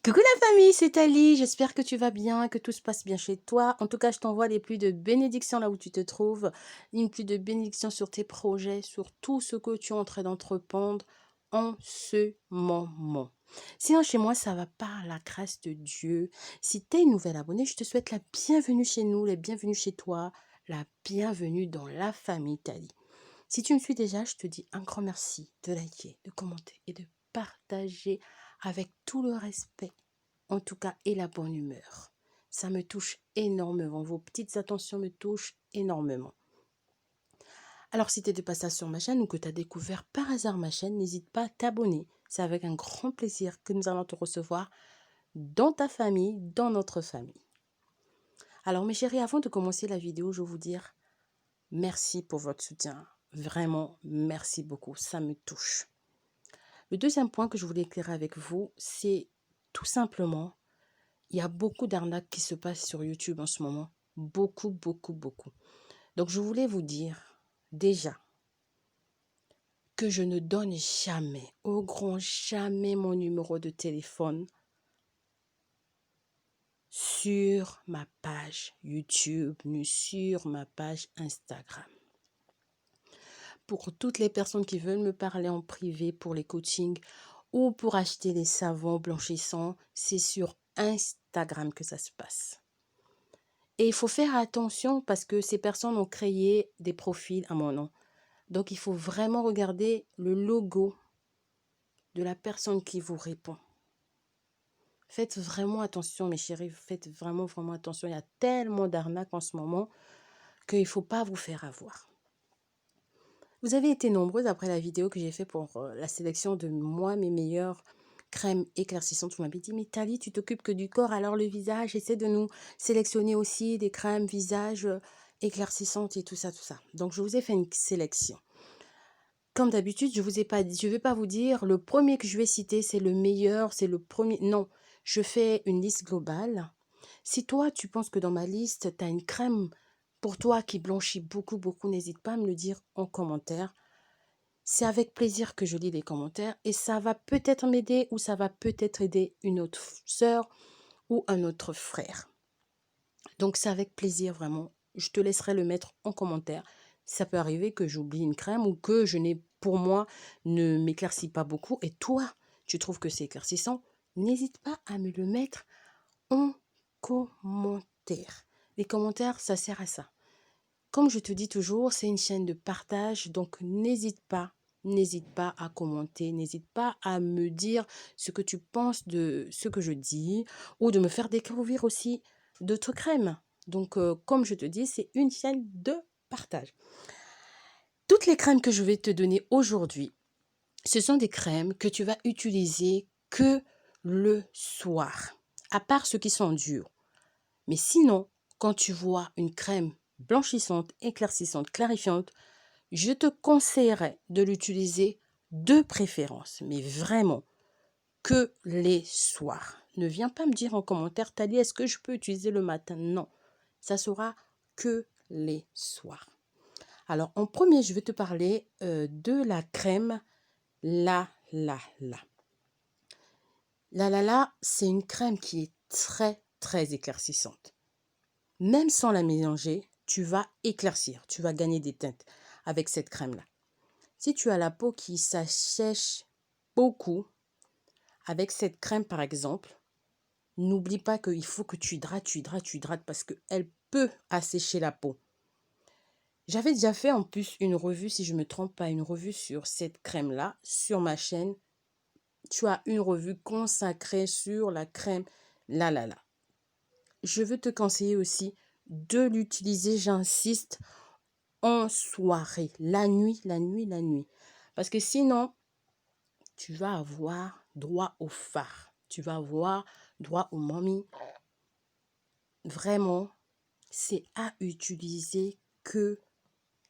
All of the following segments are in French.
Coucou la famille, c'est Ali. J'espère que tu vas bien, que tout se passe bien chez toi. En tout cas, je t'envoie les plus de bénédictions là où tu te trouves, une plus de bénédictions sur tes projets, sur tout ce que tu es en train d'entreprendre en ce moment. Sinon, chez moi, ça va par la grâce de Dieu. Si tu es une nouvelle abonnée, je te souhaite la bienvenue chez nous, la bienvenue chez toi, la bienvenue dans la famille Tali. Si tu me suis déjà, je te dis un grand merci de liker, de commenter et de partager avec tout le respect, en tout cas, et la bonne humeur. Ça me touche énormément. Vos petites attentions me touchent énormément. Alors, si tu es de passage sur ma chaîne ou que tu as découvert par hasard ma chaîne, n'hésite pas à t'abonner. C'est avec un grand plaisir que nous allons te recevoir dans ta famille, dans notre famille. Alors, mes chéris, avant de commencer la vidéo, je veux vous dire merci pour votre soutien. Vraiment, merci beaucoup. Ça me touche. Le deuxième point que je voulais éclairer avec vous, c'est tout simplement, il y a beaucoup d'arnaques qui se passent sur YouTube en ce moment. Beaucoup, beaucoup, beaucoup. Donc, je voulais vous dire déjà que je ne donne jamais, au grand jamais, mon numéro de téléphone sur ma page YouTube ni sur ma page Instagram. Pour toutes les personnes qui veulent me parler en privé pour les coachings ou pour acheter les savons blanchissants, c'est sur Instagram que ça se passe. Et il faut faire attention parce que ces personnes ont créé des profils à mon nom. Donc, il faut vraiment regarder le logo de la personne qui vous répond. Faites vraiment attention, mes chéris. Faites vraiment, vraiment attention. Il y a tellement d'arnaques en ce moment qu'il ne faut pas vous faire avoir. Vous avez été nombreuses après la vidéo que j'ai faite pour la sélection de moi, mes meilleures crèmes éclaircissantes. Vous m'avez dit, mais Tali, tu t'occupes que du corps, alors le visage, essaie de nous sélectionner aussi des crèmes visage éclaircissantes et tout ça, tout ça. Donc, je vous ai fait une sélection. Comme d'habitude, je ne vais pas vous dire, le premier que je vais citer, c'est le meilleur, c'est le premier. Non, je fais une liste globale. Si toi, tu penses que dans ma liste, tu as une crème pour toi qui blanchit beaucoup, beaucoup, n'hésite pas à me le dire en commentaire. C'est avec plaisir que je lis les commentaires et ça va peut-être m'aider ou ça va peut-être aider une autre sœur ou un autre frère. Donc, c'est avec plaisir vraiment. Je te laisserai le mettre en commentaire. Ça peut arriver que j'oublie une crème ou que pour moi, ne m'éclaircit pas beaucoup. Et toi, tu trouves que c'est éclaircissant, n'hésite pas à me le mettre en commentaire. Les commentaires, ça sert à ça. Comme je te dis toujours, c'est une chaîne de partage, donc n'hésite pas à commenter, n'hésite pas à me dire ce que tu penses de ce que je dis ou de me faire découvrir aussi d'autres crèmes. Donc, comme je te dis, c'est une chaîne de partage. Toutes les crèmes que je vais te donner aujourd'hui, ce sont des crèmes que tu vas utiliser que le soir, à part ceux qui sont durs. Mais sinon, quand tu vois une crème blanchissante, éclaircissante, clarifiante, je te conseillerais de l'utiliser de préférence, mais vraiment que les soirs. Ne viens pas me dire en commentaire, Tali, est-ce que je peux utiliser le matin? Non, ça sera que les soirs. Alors, en premier, je vais te parler de la crème La La La. La La La, c'est une crème qui est très, très éclaircissante. Même sans la mélanger, tu vas éclaircir, tu vas gagner des teintes avec cette crème-là. Si tu as la peau qui s'assèche beaucoup, avec cette crème par exemple, n'oublie pas qu'il faut que tu hydrates parce qu'elle peut assécher la peau. J'avais déjà fait en plus une revue, si je ne me trompe pas, une revue sur cette crème-là, sur ma chaîne. Tu as une revue consacrée sur la crème La La La. Je veux te conseiller aussi de l'utiliser, j'insiste, en soirée, la nuit. Parce que sinon, tu vas avoir droit au phare. Tu vas avoir droit au mommy. Vraiment, c'est à utiliser que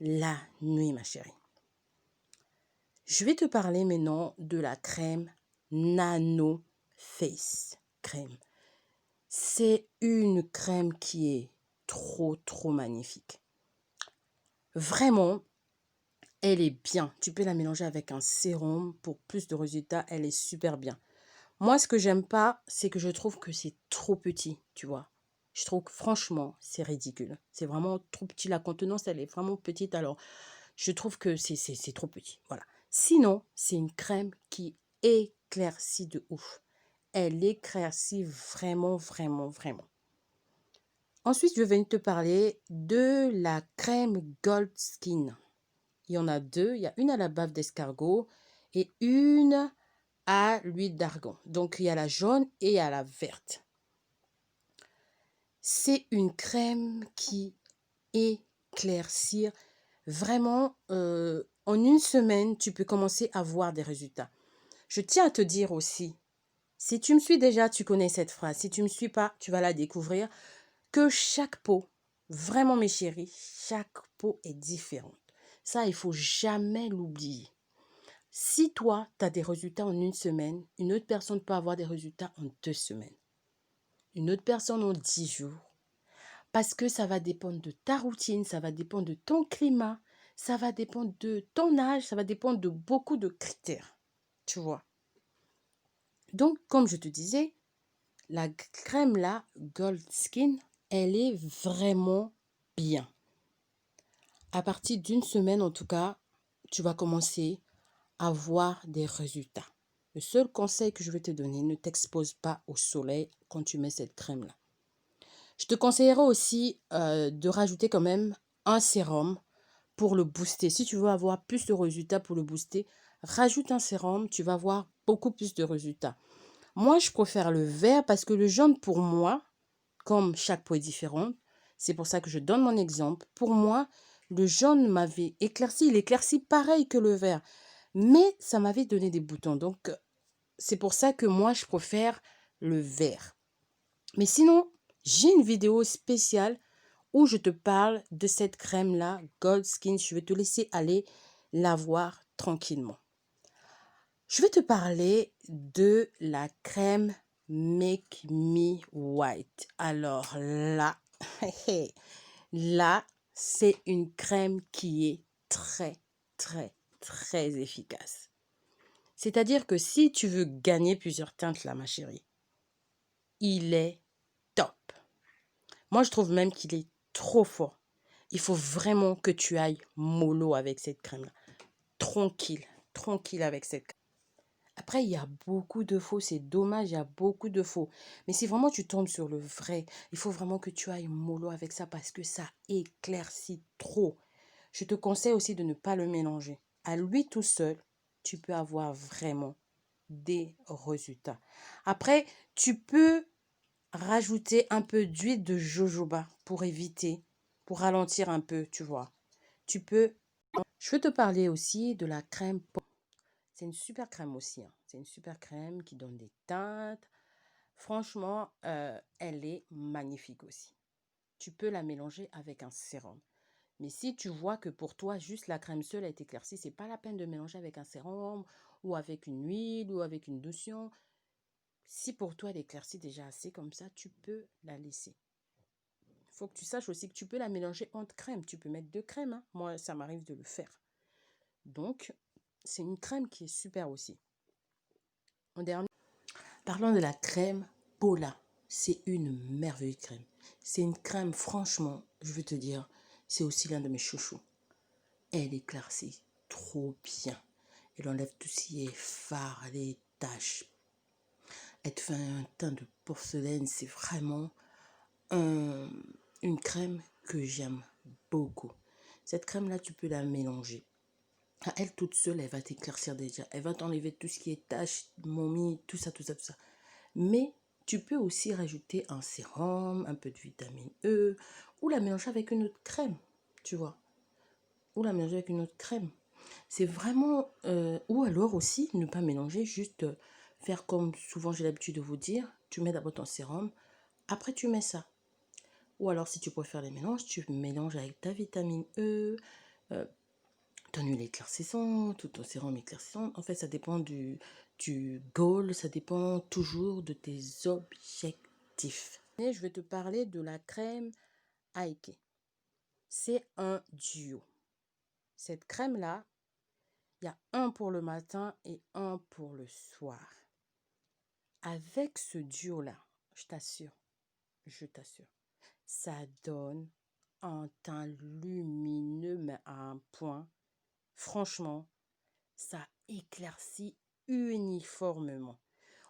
la nuit, ma chérie. Je vais te parler maintenant de la crème Nano Face Crème. C'est une crème qui est trop, trop magnifique. Vraiment, elle est bien. Tu peux la mélanger avec un sérum pour plus de résultats. Elle est super bien. Moi, ce que j'aime pas, c'est que je trouve que c'est trop petit, tu vois. Je trouve que franchement, c'est ridicule. C'est vraiment trop petit. La contenance, elle est vraiment petite. Alors, je trouve que c'est trop petit. Voilà. Sinon, c'est une crème qui éclaircit de ouf. Elle éclaircit vraiment, vraiment, vraiment. Ensuite, je vais te parler de la crème Gold Skin. Il y en a deux. Il y a une à la bave d'escargot et une à l'huile d'argan. Donc, il y a la jaune et il y a la verte. C'est une crème qui éclaircit vraiment. En une semaine, tu peux commencer à voir des résultats. Je tiens à te dire aussi, si tu me suis déjà, tu connais cette phrase. Si tu ne me suis pas, tu vas la découvrir. Que chaque peau, vraiment mes chéris, chaque peau est différente. Ça, il faut jamais l'oublier. Si toi, tu as des résultats en une semaine, une autre personne peut avoir des résultats en 2 semaines. Une autre personne en 10 jours. Parce que ça va dépendre de ta routine, ça va dépendre de ton climat, ça va dépendre de ton âge, ça va dépendre de beaucoup de critères. Tu vois. Donc, comme je te disais, la crème là, Gold Skin, elle est vraiment bien. À partir d'une semaine, en tout cas, tu vas commencer à voir des résultats. Le seul conseil que je vais te donner, ne t'expose pas au soleil quand tu mets cette crème-là. Je te conseillerais aussi de rajouter quand même un sérum pour le booster. Si tu veux avoir plus de résultats pour le booster, rajoute un sérum, tu vas avoir beaucoup plus de résultats. Moi, je préfère le vert parce que le jaune, pour moi, comme chaque peau est différente, c'est pour ça que je donne mon exemple. Pour moi, le jaune m'avait éclairci, il éclaircit pareil que le vert, mais ça m'avait donné des boutons. Donc, c'est pour ça que moi, je préfère le vert. Mais sinon, j'ai une vidéo spéciale où je te parle de cette crème-là, Gold Skin. Je vais te laisser aller la voir tranquillement. Je vais te parler de la crème Make Me White. Alors là, là, c'est une crème qui est très, très, très efficace. C'est-à-dire que si tu veux gagner plusieurs teintes là, ma chérie, il est top. Moi, je trouve même qu'il est trop fort. Il faut vraiment que tu ailles mollo avec cette crème-là. Tranquille, tranquille avec cette crème. Après, il y a beaucoup de faux. C'est dommage, il y a beaucoup de faux. Mais si vraiment tu tombes sur le vrai, il faut vraiment que tu ailles mollo avec ça parce que ça éclaircit trop. Je te conseille aussi de ne pas le mélanger. À lui tout seul, tu peux avoir vraiment des résultats. Après, tu peux rajouter un peu d'huile de jojoba pour éviter, pour ralentir un peu, tu vois. Tu peux... Je veux te parler aussi de la crème. C'est une super crème aussi, hein. C'est une super crème qui donne des teintes. Franchement, elle est magnifique aussi. Tu peux la mélanger avec un sérum. Mais si tu vois que pour toi, juste la crème seule est éclaircie, c'est pas la peine de mélanger avec un sérum ou avec une huile ou avec une lotion. Si pour toi, elle éclaircit déjà assez comme ça, tu peux la laisser. Il faut que tu saches aussi que tu peux la mélanger entre crèmes. Tu peux mettre 2 crèmes, hein. Moi, ça m'arrive de le faire. Donc, c'est une crème qui est super aussi. En dernier, parlons de la crème Paula. C'est une merveilleuse crème. C'est une crème, franchement, je veux te dire, c'est aussi l'un de mes chouchous. Elle éclaircit trop bien. Elle enlève tout ce qui est fard, les taches. Elle te fait un teint de porcelaine. C'est vraiment une crème que j'aime beaucoup. Cette crème-là, tu peux la mélanger. À elle toute seule, elle va t'éclaircir déjà. Elle va t'enlever tout ce qui est taches, momies, tout ça, tout ça, tout ça. Mais tu peux aussi rajouter un sérum, un peu de vitamine E, ou la mélanger avec une autre crème, tu vois. Ou la mélanger avec une autre crème. C'est vraiment... ou alors aussi, ne pas mélanger, juste faire comme souvent j'ai l'habitude de vous dire. Tu mets d'abord ton sérum, après tu mets ça. Ou alors si tu préfères les mélanges, tu mélanges avec ta vitamine E, ton huile éclaircissante ou ton sérum éclaircissant. En fait, ça dépend du goal, ça dépend toujours de tes objectifs. Et je vais te parler de la crème Aike. C'est un duo. Cette crème-là, il y a un pour le matin et un pour le soir. avec ce duo-là, je t'assure, ça donne un teint lumineux, mais à un point. Franchement, ça éclaircit uniformément.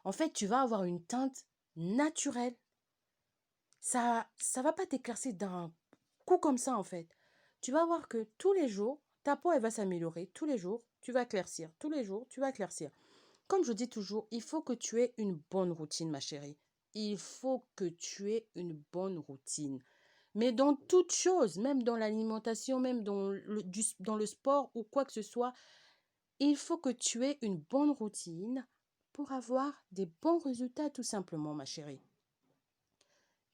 En fait, tu vas avoir une teinte naturelle. Ça va pas t'éclaircir d'un coup comme ça, en fait. Tu vas voir que tous les jours, ta peau, elle va s'améliorer. Tous les jours, tu vas éclaircir. Tous les jours, tu vas éclaircir. Comme je dis toujours, il faut que tu aies une bonne routine, ma chérie. Il faut que tu aies une bonne routine. Mais dans toute chose, même dans l'alimentation, même dans le sport ou quoi que ce soit, il faut que tu aies une bonne routine pour avoir des bons résultats, tout simplement, ma chérie.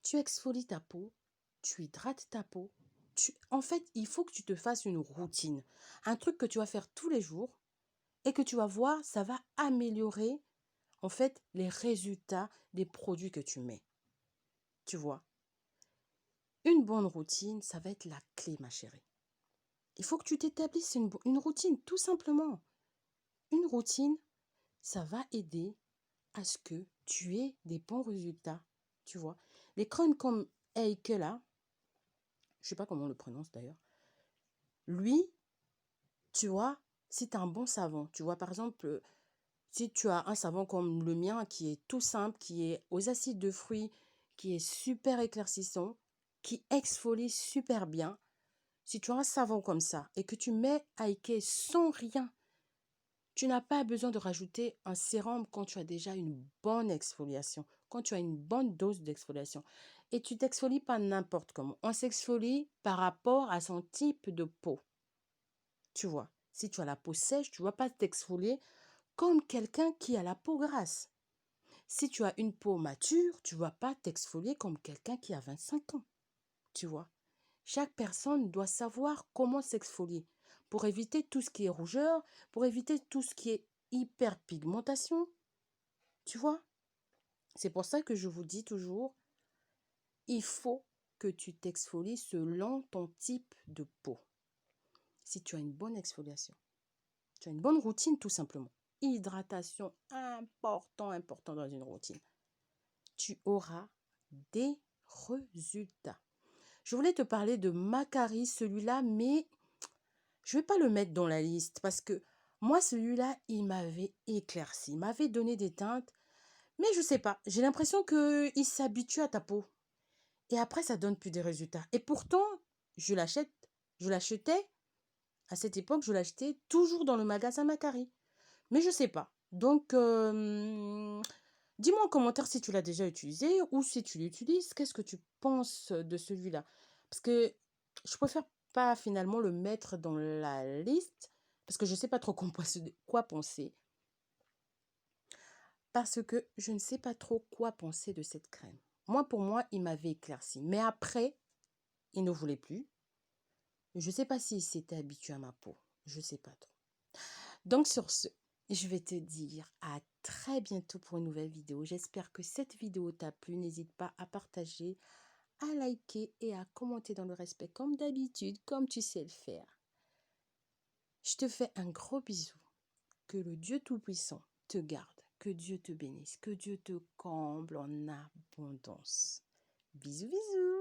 Tu exfolies ta peau, tu hydrates ta peau. En fait, il faut que tu te fasses une routine. Un truc que tu vas faire tous les jours et que tu vas voir, ça va améliorer, en fait, les résultats des produits que tu mets. Tu vois, une bonne routine, ça va être la clé, ma chérie. Il faut que tu t'établisses une routine, tout simplement. Une routine, ça va aider à ce que tu aies des bons résultats. Tu vois, les crèmes comme Eike là, je sais pas comment on le prononce d'ailleurs, lui, tu vois, si tu as un bon savon, tu vois, par exemple, si tu as un savon comme le mien qui est tout simple, qui est aux acides de fruits, qui est super éclaircissant, qui exfolie super bien, si tu as un savon comme ça et que tu mets Eike sans rien, tu n'as pas besoin de rajouter un sérum quand tu as déjà une bonne exfoliation, quand tu as une bonne dose d'exfoliation. Et tu t'exfolies pas n'importe comment. On s'exfolie par rapport à son type de peau. Tu vois, si tu as la peau sèche, tu ne vas pas t'exfolier comme quelqu'un qui a la peau grasse. Si tu as une peau mature, tu ne vas pas t'exfolier comme quelqu'un qui a 25 ans. Tu vois, chaque personne doit savoir comment s'exfolier pour éviter tout ce qui est rougeur, pour éviter tout ce qui est hyperpigmentation. Tu vois, c'est pour ça que je vous dis toujours, il faut que tu t'exfolies selon ton type de peau. Si tu as une bonne exfoliation, tu as une bonne routine tout simplement. Hydratation, important dans une routine. Tu auras des résultats. Je voulais te parler de Macari, celui-là, mais je ne vais pas le mettre dans la liste parce que moi, celui-là, il m'avait éclairci, il m'avait donné des teintes, mais je ne sais pas, j'ai l'impression qu'il s'habitue à ta peau. Et après, ça donne plus de résultats. Et pourtant, je l'achetais, à cette époque, je l'achetais toujours dans le magasin Macari. Mais je ne sais pas. Donc, dis-moi en commentaire si tu l'as déjà utilisé ou si tu l'utilises. Qu'est-ce que tu penses de celui-là? Parce que je préfère pas finalement le mettre dans la liste parce que je ne sais pas trop quoi penser. Parce que je ne sais pas trop quoi penser de cette crème. Pour moi, il m'avait éclairci. Mais après, il ne voulait plus. Je ne sais pas s'il s'était habitué à ma peau. Je ne sais pas trop. Donc sur ce, je vais te dire à très bientôt pour une nouvelle vidéo. J'espère que cette vidéo t'a plu. N'hésite pas à partager, à liker et à commenter dans le respect comme d'habitude, comme tu sais le faire. Je te fais un gros bisou. Que le Dieu Tout-Puissant te garde. Que Dieu te bénisse. Que Dieu te comble en abondance. Bisous, bisous.